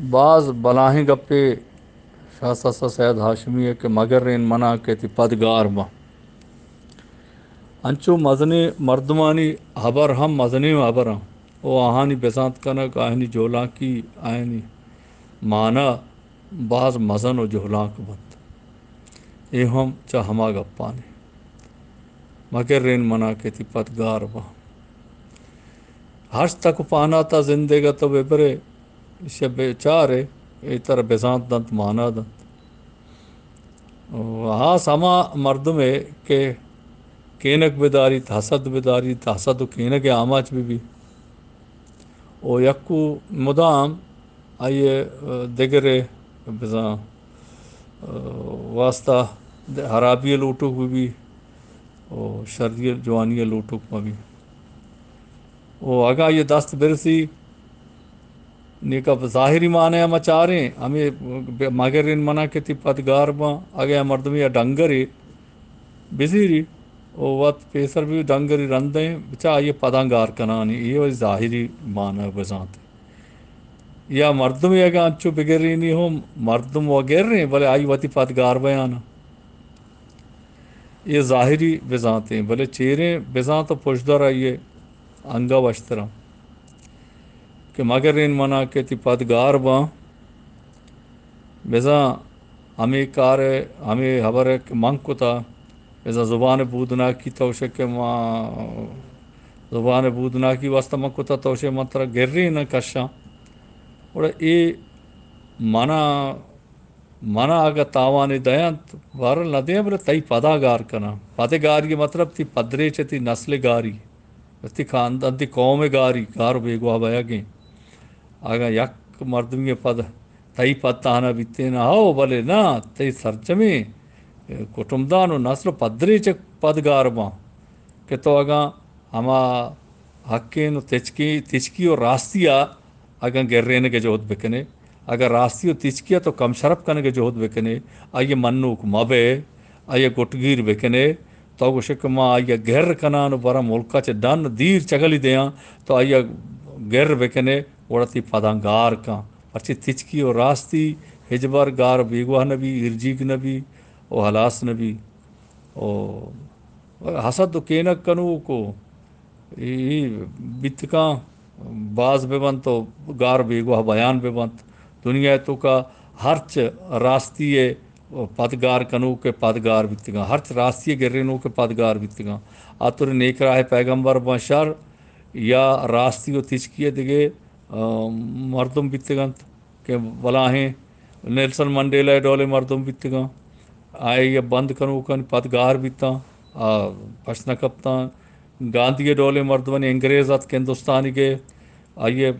بعض بلاہیں گپے شاہ سسا سید ہاشمی ہے کہ مگر ان منا کے تی پدگار ماں انچو مزنی مردمانی حبر ہم مزنی حبر ہم او آہانی بسانت کنک آہنی جولا کی آہنی مانا بعض مزن و جہلاک بند یہ ہم چا ہما گپانے مگر رین منا کے تی پدگار ماں ہرش تک پانا تا زندگی تو ببرے شب چارے ای طرح بسانت دنت مانا دنت ہاں سما مردم ہے کہ کینک بداری حسد بداری حسد و کینک آماچ بھی او یکو مدام آئیے دگرے بزاں واسطہ حرابی لوٹوک بھی او شردی جوانی لوٹوک بھی او اگا یہ دست برسی نیکا ظاہری معنی ہم چاریں ہمیں مگر ان منع کے تی پدگار ماں اگے مردمی ڈنگری بزیری او وقت پیسر بھی ڈنگری رندیں بچا یہ پدانگار کنانی یہ ظاہری معنی بزانت یا مردم اگا انچو بگری نہیں ہو مردم وغیر رہے بلے آئی وتی پدگار بیانا یہ ظاہری بزانت ہیں بلے چیریں بزانت پشدر آئیے انگا وشترا کہ مگر ان منا کے تی پدگار باں بزاں ہمیں کار ہمیں حبر منگ کو تا بزاں زبان بودنا کی توشے کہ ماں زبان بودنا کی واسطہ منگ کو تا توشے منترہ گر رہی نہ کشاں اور اے منا اگر تاوانی دیاں بارل نہ دیاں بلے تئی پدا گار کنا پدے گاری مطلب تی پدرے چتی نسل گاری تی خاندان تی قوم گاری گار بیگواہ بیا گیں آگا یک مردمی پد تئی پد تانا بیتے نہ ہو بلے نا تئی سرچمی کٹمدان و نسل پدرے چک پدگار ماں کہ تو اگاں ہما حقین و تچکی و راستیا اگاں گرین کے جوہد بکنے اگر راستی و تچکیا تو کم شرف کنے کے جوہد بکنے آئیے منوک مبے آئیے گٹگیر بکنے تو گوشک ما آئیے گر کنان برا ملکا چے ڈن دیر چگلی دیاں تو آئیے گر بکنے وڑتی پدانگار کاں پرچی تچکی و راستی ہجبر گار بیگواہ نبی ارجیگ نبی او حلاس نبی او حسد و کینک کنو کو بیتکاں باز ببند تو گار بیگواہ بیان ببند دنیا تو کا ہرچ راستی پدگار کنو کے پدگار بیتگاں ہرچ راستی گرینو کے پدگار بیتگاں آتر نیک راہ پیغمبر بشر یا راستی و تچکی دگے مردم بیتگانت کہ بلاہیں نیلسن منڈیلا ڈولے مردم بیتگاں آئے یہ بند کنو کن پدگار بیتاں پشنا کپتاں گاندھی ڈولے مردمن انگریزات کے ہندوستانی کے آئیے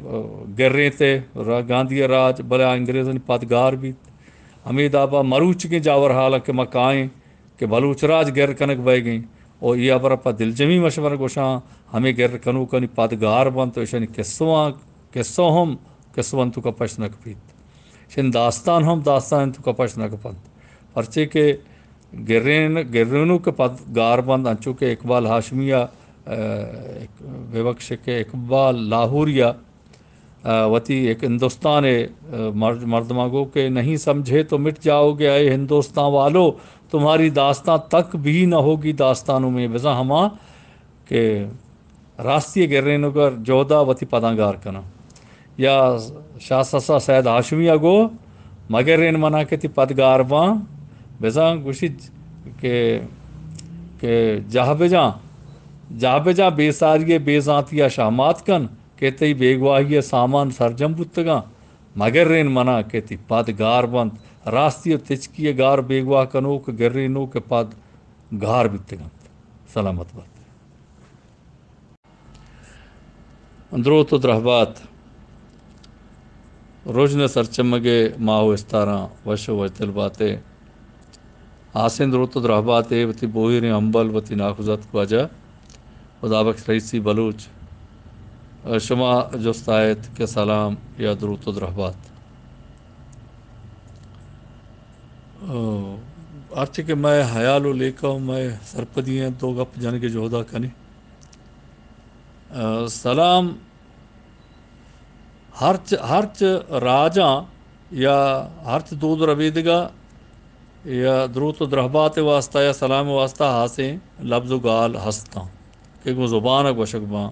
گر رہے تھے گاندھی راج بلے انگریزن پدگار بھی حمید آبا مروچ کے جاور حالہ مکائیں کہ بلوچ راج گر کنک بہ گئیں اور یہ ابر اپا دل جمی مشورہ گوشاں ہمیں گر کنو کنی پدگار بند تو اشانی قصوں ہم قصون تو کا پشنک پیت شن داستان ہم داستان تو کا پشنک پند پرچے کے گرینو کے پدگار بند انچو کے اقبال ہاشمیہ ببخش کے اقبال لاہوریہ وتی ایک ہندوستان مردماگو کے نہیں سمجھے تو مٹ جاؤ گے اے ہندوستان والو تمہاری داستان تک بھی نہ ہوگی داستانوں میں بزا ہما کہ راستی گرینو کر جودا وتی پدانگار کنا یا شاہ سسا سید ہاشمیہ گو مگر ان منا کے تی پدگار باں بزاں گوشت کہ جہاں بجاں بے ساریے بے ذاتیہ شامات کن کہتے بیگواہی سامان سرجم بتگاں مگر رین منا کہتی پدگار بند راستی و تچکی گار بیگواہ کنوک گرینو کے پد گار بتگاں سلامت بات اندروت و درہبات روجن سرچمگے ماہو استاراں وشو وجتل باتے آسند روت و درہباتے وتی بوہیر امبل وتی ناخوزت وجہ خدا بخش رئیسی بلوچ شما جستایت کے سلام یا درود و درہبات آرچہ کہ میں حیالو لے ہوں میں سرپدی ہیں تو گپ جن کے جوہدہ کنی سلام Harç raca ya harç dud ravidiga ya درود و درہبات واسطہ یا سلام واسطہ ہاسیں لفظ و گال ہستا کہ وہ زبان ہے گوشکباں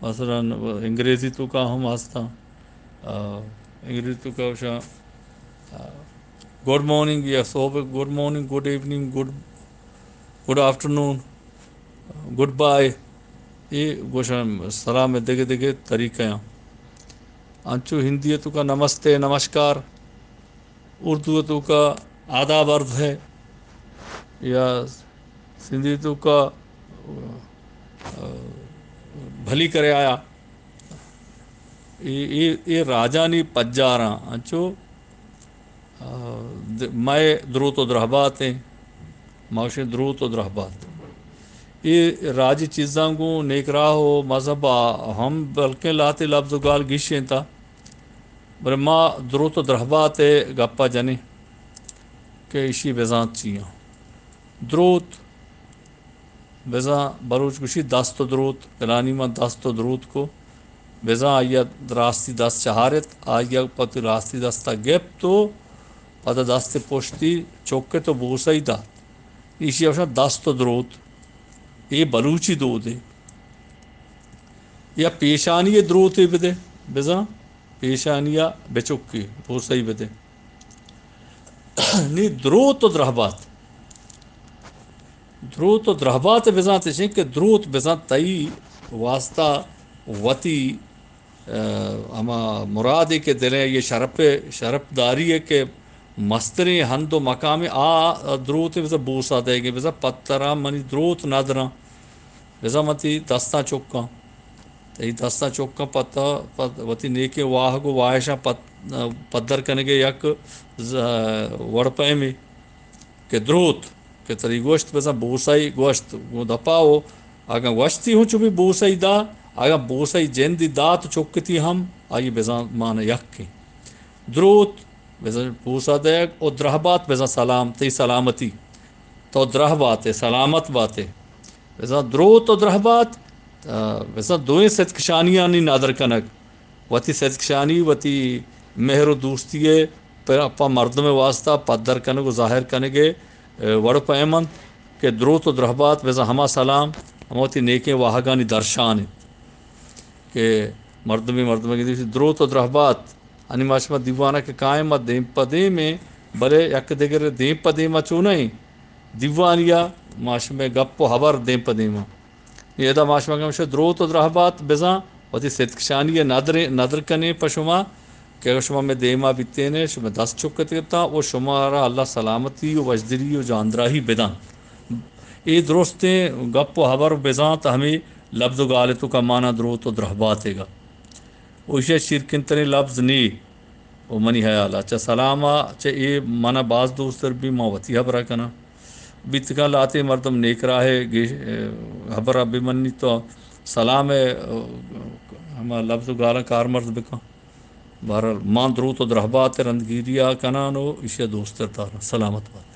مثلا انگریزی تو کا ہم ہستا انگریزی تو کا وشا گڈ مارننگ یا صبح good morning good evening good afternoon good bye یہ گوشا سلام دگے دگے طریقے ہیں انچو ہندی تو کا نمستے نمسکار اردو تو کا آداب عرض ہے یا سندھی تو کا بھلی کرے آیا یہ راجانی پجاراں انچو مائے درود و درہبات ہیں معاشی درود و درہبات یہ راج چیزاں کو نیک راہ ہو مذہب ہم بلکہ لاتے لفظ گال گیشیں تا بر ما درود و درہبات گپا جنے کہ اشی بزانت چیاں درود بزاں بروچ گوشی دست و درود فلانی ما دست و درود کو بزاں آیا راستی دست چہارت آیا پت راستی دستا گپ تو پتہ دست پوشتی چوکے تو بوسائی دا ایشی افشا دست و درود یہ بلوچی دود ہے یا پیشانی درود بدے بزاں پیشانیہ بچکی بوسائی بدے نی درود و درہبات درود و درہبات بزاں تشیں کہ درود بزاں تئی واسطہ وتی اما مراد ہے کہ دلیں یہ شرپ داری ہے کہ مستری ہند و مقام درود بزاں بوسا دے گے بزاں پترا منی درود نادراں بزاں متی دستاں چوکاں تی دستاں چوکاں پتہ وتی نیکے واہ گو واہشاں پدر کنگے یک وڑپے میں کہ درود کہ تری گوشت بزاں بوسائی گوشت وہ دپاؤ اگر گوشتی ہوں چوبی بوسائی دا اگر بوسائی جندی دا تو چکتی ہم آئی بزاں مانا یک کی درود بزاں بوسا دے اور درہبات بزاں سلام تی سلامتی تو درہبات ہے سلامت بات ہے بزاں درود و درہبات بزاں دوئیں صدقشانیاں نہیں نادر کنک وتی صدقشانی وتی مہر و دوستی ہے پر اپا مردم واسطہ پدر کنگ و ظاہر کنگے وڑ پیمن کہ درود و درہبات بزاں ہما سلام ہموتی نیکیں واہگانی درشان کہ مردمی کی درود و درہبات انی ماشما دیوانہ کے قائم دیم پدے میں بلے یک دیگر دیم پدے ما چونیں دیوانیا ماشما گپ و حبر دیم پدے ما یہ دا ماشما کا درود و درہبات بزاں وتی صدقشانی نادر کنے پشما کہ اگر شما میں دیما بیتینے شما دست چکت کرتا وہ شمارا اللہ سلامتی و وجدری و جاندراہی بدان یہ درستیں گپ و حبر بزاں تا ہمیں لفظ و غالتوں کا معنی درود و درہبات ہے گا ویسے شرکن ترے لفظ نی وہ منی حیال اچھا سلامہ اچھا یہ مانا بعض دوستر بھی ماوتی حبرہ کنا بیتکا لاتے مردم نیک راہے حبرہ بھی منی تو سلام ہما لفظ و غالہ کار مرد بکا بہرحال مان درود و درہبات رندگیریا کنانو اسے دوستر تارا سلامت بات